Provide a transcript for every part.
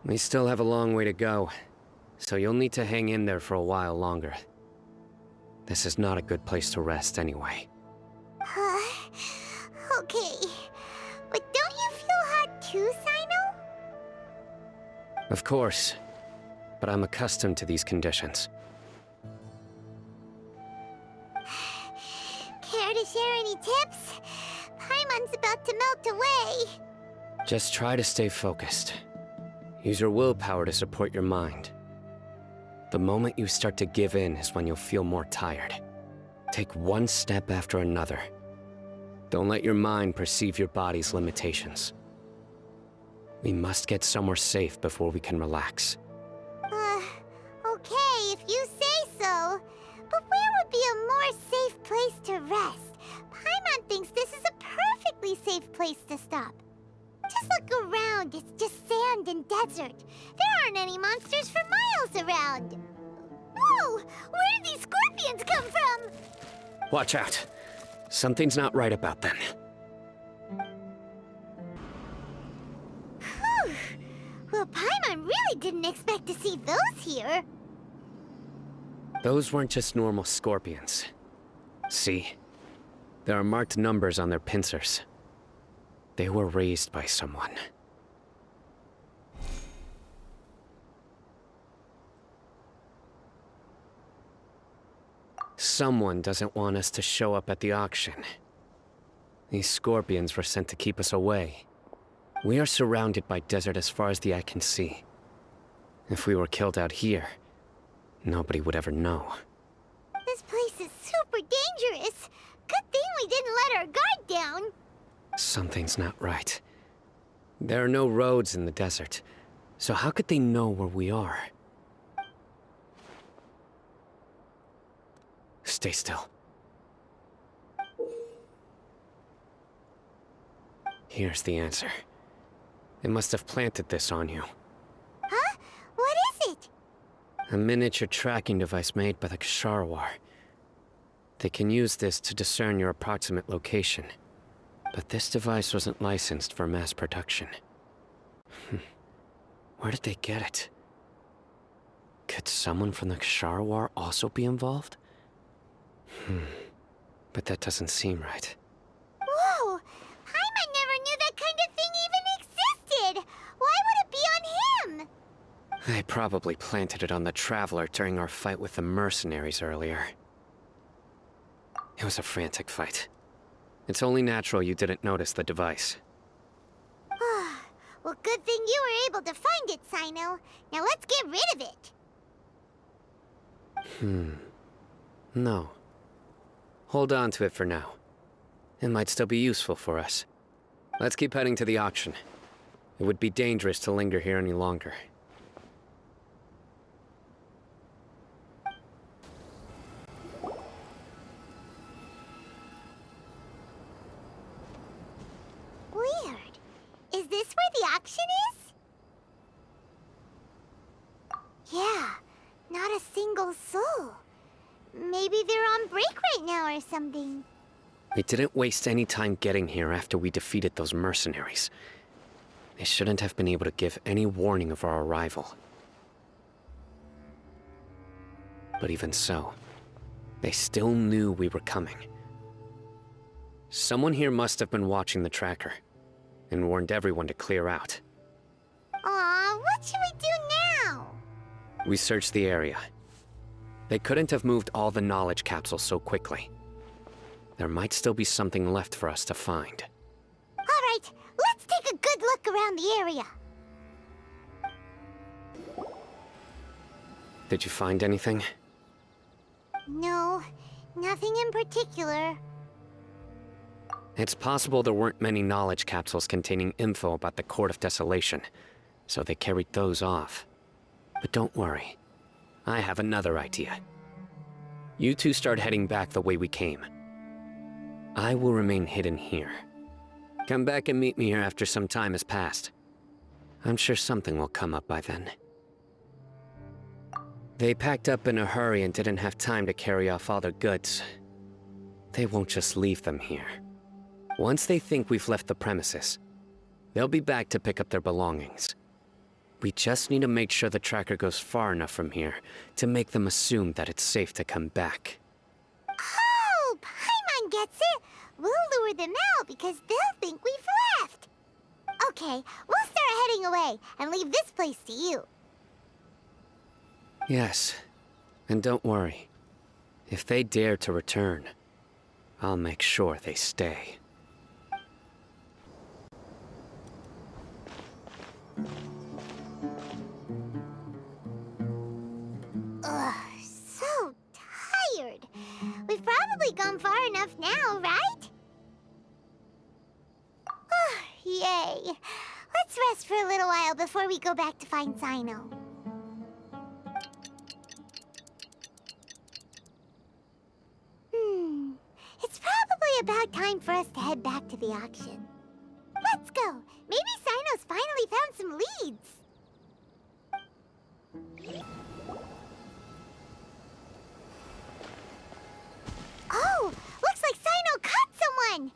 We still have a long way to go, so you'll need to hang in there for a while longer. This is not a good place to rest anyway. Okay. But don't you feel hot too, Sino? Of course, but I'm accustomed to these conditions. Care to share any tips? Paimon's about to melt away. Just try to stay focused. Use your willpower to support your mind. The moment you start to give in is when you'll feel more tired. Take one step after another. Don't let your mind perceive your body's limitations. We must get somewhere safe before we can relax. Okay, if you say so. But where would be a more safe place to rest? Paimon thinks this is a perfectly safe place to stop. Just look around, it's just sand and desert. There aren't any monsters for miles around. Whoa! Where did these scorpions come from? Watch out. Something's not right about them. Whew. Well, Paimon really didn't expect to see those here. Those weren't just normal scorpions. See? There are marked numbers on their pincers. They were raised by someone. Someone doesn't want us to show up at the auction. These scorpions were sent to keep us away. We are surrounded by desert as far as the eye can see. If we were killed out here, nobody would ever know. This place is super dangerous. Good thing we didn't let our guard down. Something's not right. There are no roads in the desert, so how could they know where we are? Stay still. Here's the answer. They must have planted this on you. Huh? What is it? A miniature tracking device made by the Ksharawar. They can use this to discern your approximate location. But this device wasn't licensed for mass production. Where did they get it? Could someone from the Ksharawar also be involved? But that doesn't seem right. Whoa! Paimon never knew that kind of thing even existed! Why would it be on him? They probably planted it on the Traveler during our fight with the mercenaries earlier. It was a frantic fight. It's only natural you didn't notice the device. Well, good thing you were able to find it, Sino. Now let's get rid of it. No. Hold on to it for now. It might still be useful for us. Let's keep heading to the auction. It would be dangerous to linger here any longer. Weird. Is this where the auction is? Yeah, not a single soul. Maybe they're on break right now or something. We didn't waste any time getting here after we defeated those mercenaries. They shouldn't have been able to give any warning of our arrival. But even so, they still knew we were coming. Someone here must have been watching the tracker, and warned everyone to clear out. Aw, what should we do now? We searched the area. They couldn't have moved all the knowledge capsules so quickly. There might still be something left for us to find. All right, let's take a good look around the area. Did you find anything? No, nothing in particular. It's possible there weren't many knowledge capsules containing info about the Court of Desolation, so they carried those off. But don't worry. I have another idea. You two start heading back the way we came. I will remain hidden here. Come back and meet me here after some time has passed. I'm sure something will come up by then. They packed up in a hurry and didn't have time to carry off all their goods. They won't just leave them here. Once they think we've left the premises, they'll be back to pick up their belongings. We just need to make sure the tracker goes far enough from here to make them assume that it's safe to come back. Oh, Paimon gets it! We'll lure them out because they'll think we've left. Okay, we'll start heading away and leave this place to you. Yes, and don't worry. If they dare to return, I'll make sure they stay. Ugh, so tired. We've probably gone far enough now, right? Yay. Let's rest for a little while before we go back to find Sino. It's probably about time for us to head back to the auction. Let's go. Maybe Sino's finally found some leads. Oh, looks like Sino caught someone!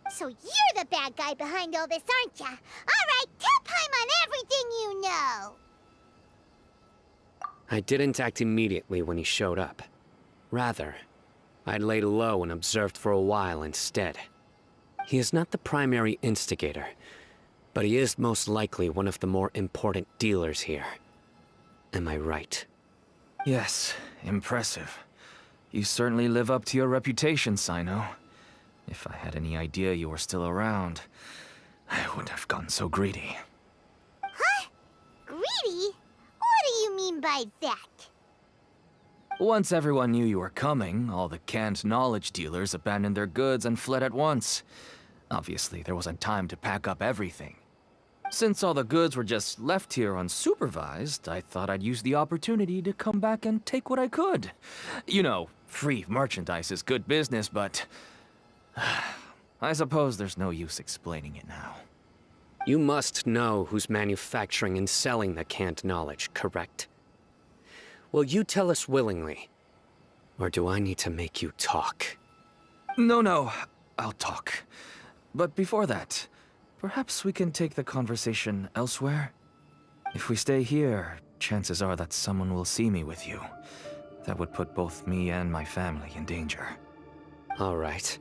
So you're the bad guy behind all this, aren't ya? Alright, tell Paimon everything you know! I didn't act immediately when he showed up. Rather, I laid low and observed for a while instead. He is not the primary instigator, but he is most likely one of the more important dealers here. Am I right? Yes, impressive. You certainly live up to your reputation, Sino. If I had any idea you were still around, I wouldn't have gotten so greedy. Huh? Greedy? What do you mean by that? Once everyone knew you were coming, all the canned knowledge dealers abandoned their goods and fled at once. Obviously, there wasn't time to pack up everything. Since all the goods were just left here unsupervised, I thought I'd use the opportunity to come back and take what I could. You know, free merchandise is good business, but I suppose there's no use explaining it now. You must know who's manufacturing and selling the canned knowledge, correct? Will you tell us willingly? Or do I need to make you talk? No, I'll talk. But before that, perhaps we can take the conversation elsewhere? If we stay here, chances are that someone will see me with you. That would put both me and my family in danger. All right.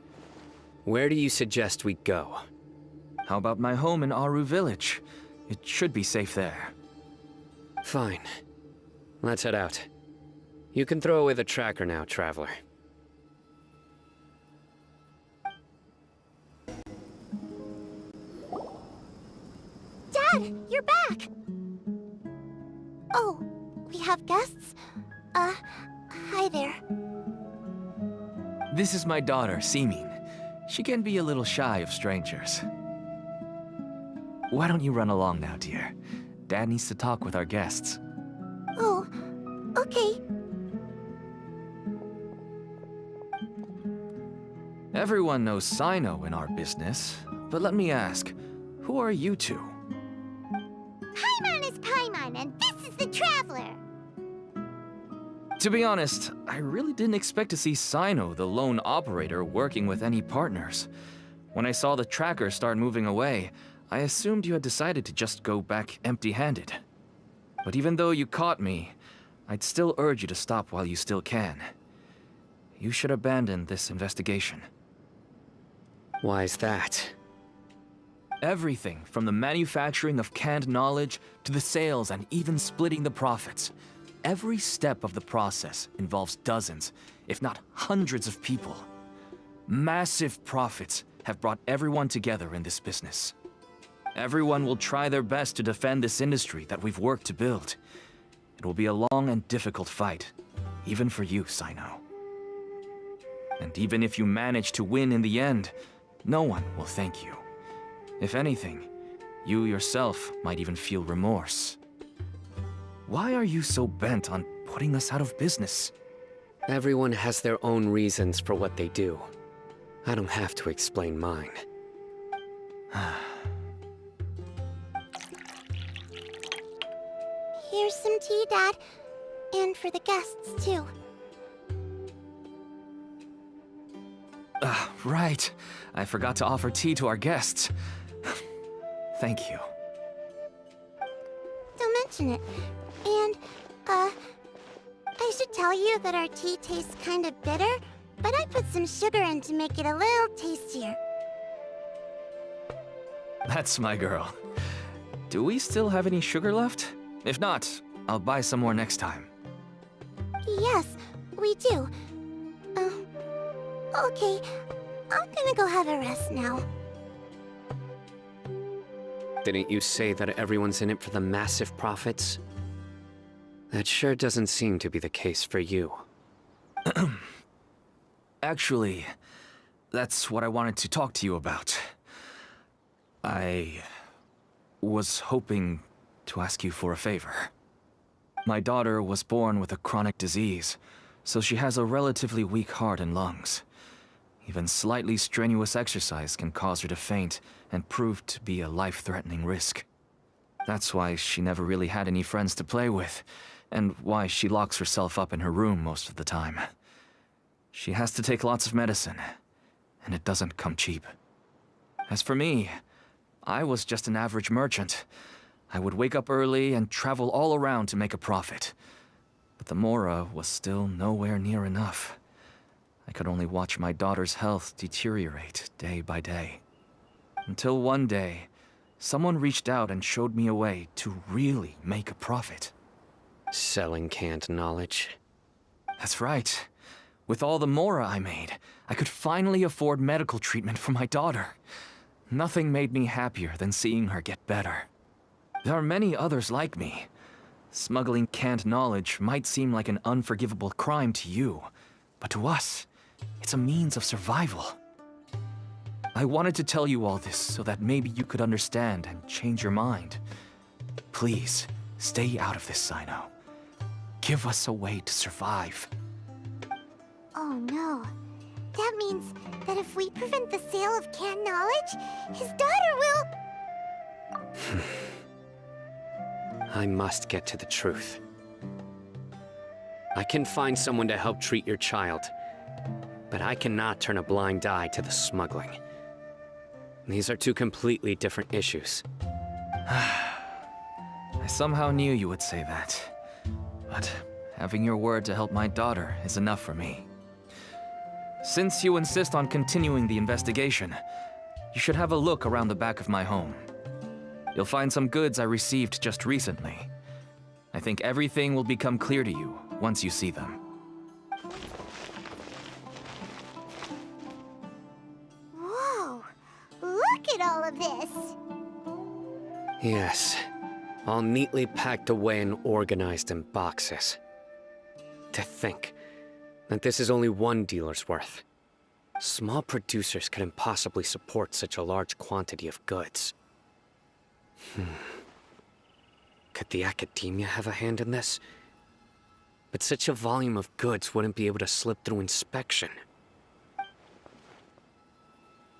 Where do you suggest we go? How about my home in Aru Village? It should be safe there. Fine. Let's head out. You can throw away the tracker now, Traveler. Dad, you're back! Oh, we have guests? Hi there. This is my daughter, Simin. She can be a little shy of strangers. Why don't you run along now, dear? Dad needs to talk with our guests. Oh, okay. Everyone knows Sino in our business, but let me ask, who are you two? Paimon is Paimon, and this is the Traveler. To be honest, I really didn't expect to see Sino, the lone operator, working with any partners. When I saw the tracker start moving away, I assumed you had decided to just go back empty-handed. But even though you caught me, I'd still urge you to stop while you still can. You should abandon this investigation. Why is that? Everything from the manufacturing of canned knowledge to the sales and even splitting the profits. Every step of the process involves dozens, if not hundreds of people. Massive profits have brought everyone together in this business. Everyone will try their best to defend this industry that we've worked to build. It will be a long and difficult fight, even for you, Sino. And even if you manage to win in the end, no one will thank you. If anything, you yourself might even feel remorse. Why are you so bent on putting us out of business? Everyone has their own reasons for what they do. I don't have to explain mine. Here's some tea, Dad. And for the guests, too. Right. I forgot to offer tea to our guests. Thank you. unfortunate. And, I should tell you that our tea tastes kind of bitter, but I put some sugar in to make it a little tastier. That's my girl. Do we still have any sugar left? If not, I'll buy some more next time. Yes, we do. Okay. I'm gonna go have a rest now. Didn't you say that everyone's in it for the massive profits? That sure doesn't seem to be the case for you. Actually, that's what I wanted to talk to you about. I was hoping to ask you for a favor. My daughter was born with a chronic disease, so she has a relatively weak heart and lungs. Even slightly strenuous exercise can cause her to faint and prove to be a life-threatening risk. That's why she never really had any friends to play with, and why she locks herself up in her room most of the time. She has to take lots of medicine, and it doesn't come cheap. As for me, I was just an average merchant. I would wake up early and travel all around to make a profit. But the Mora was still nowhere near enough. I could only watch my daughter's health deteriorate day by day. Until one day, someone reached out and showed me a way to really make a profit. Selling canned knowledge. That's right. With all the Mora I made, I could finally afford medical treatment for my daughter. Nothing made me happier than seeing her get better. There are many others like me. Smuggling canned knowledge might seem like an unforgivable crime to you, but to us, it's a means of survival. I wanted to tell you all this so that maybe you could understand and change your mind. Please, stay out of this, Sino. Give us a way to survive. Oh no. That means that if we prevent the sale of canned knowledge, his daughter will... I must get to the truth. I can find someone to help treat your child, but I cannot turn a blind eye to the smuggling. These are two completely different issues. I somehow knew you would say that. But having your word to help my daughter is enough for me. Since you insist on continuing the investigation, you should have a look around the back of my home. You'll find some goods I received just recently. I think everything will become clear to you once you see them. Whoa! Look at all of this! Yes, all neatly packed away and organized in boxes. To think that this is only one dealer's worth. Small producers couldn't possibly support such a large quantity of goods. Could the Academia have a hand in this? But such a volume of goods wouldn't be able to slip through inspection.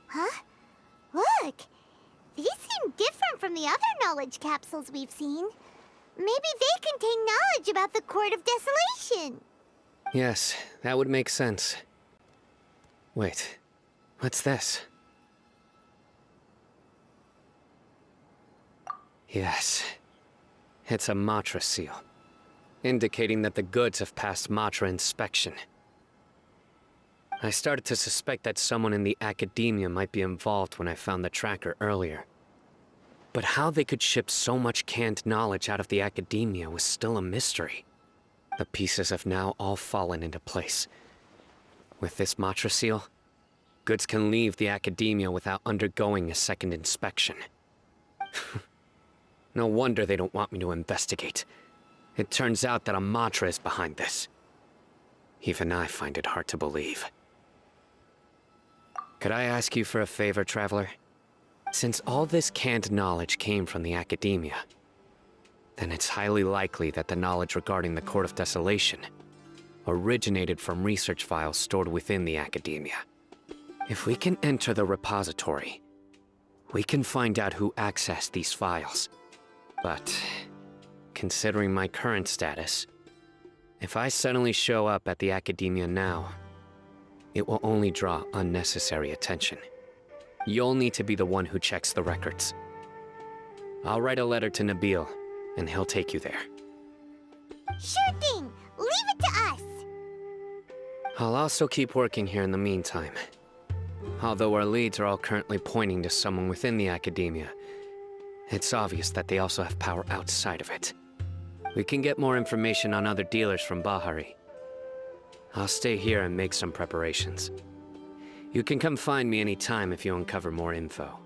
Huh? Look! These seem different from the other knowledge capsules we've seen. Maybe they contain knowledge about the Court of Desolation. Yes, that would make sense. Wait, what's this? Yes, it's a Matra seal, indicating that the goods have passed Matra inspection. I started to suspect that someone in the Academia might be involved when I found the tracker earlier. But how they could ship so much canned knowledge out of the Academia was still a mystery. The pieces have now all fallen into place. With this Matra seal, goods can leave the Academia without undergoing a second inspection. No wonder they don't want me to investigate. It turns out that a Matra is behind this. Even I find it hard to believe. Could I ask you for a favor, Traveler? Since all this canned knowledge came from the Academia, then it's highly likely that the knowledge regarding the Court of Desolation originated from research files stored within the Academia. If we can enter the repository, we can find out who accessed these files. But, considering my current status, if I suddenly show up at the Academia now, it will only draw unnecessary attention. You'll need to be the one who checks the records. I'll write a letter to Nabil and he'll take you there. Sure thing! Leave it to us! I'll also keep working here in the meantime. Although our leads are all currently pointing to someone within the academia, it's obvious that they also have power outside of it. We can get more information on other dealers from Bahari. I'll stay here and make some preparations. You can come find me anytime if you uncover more info.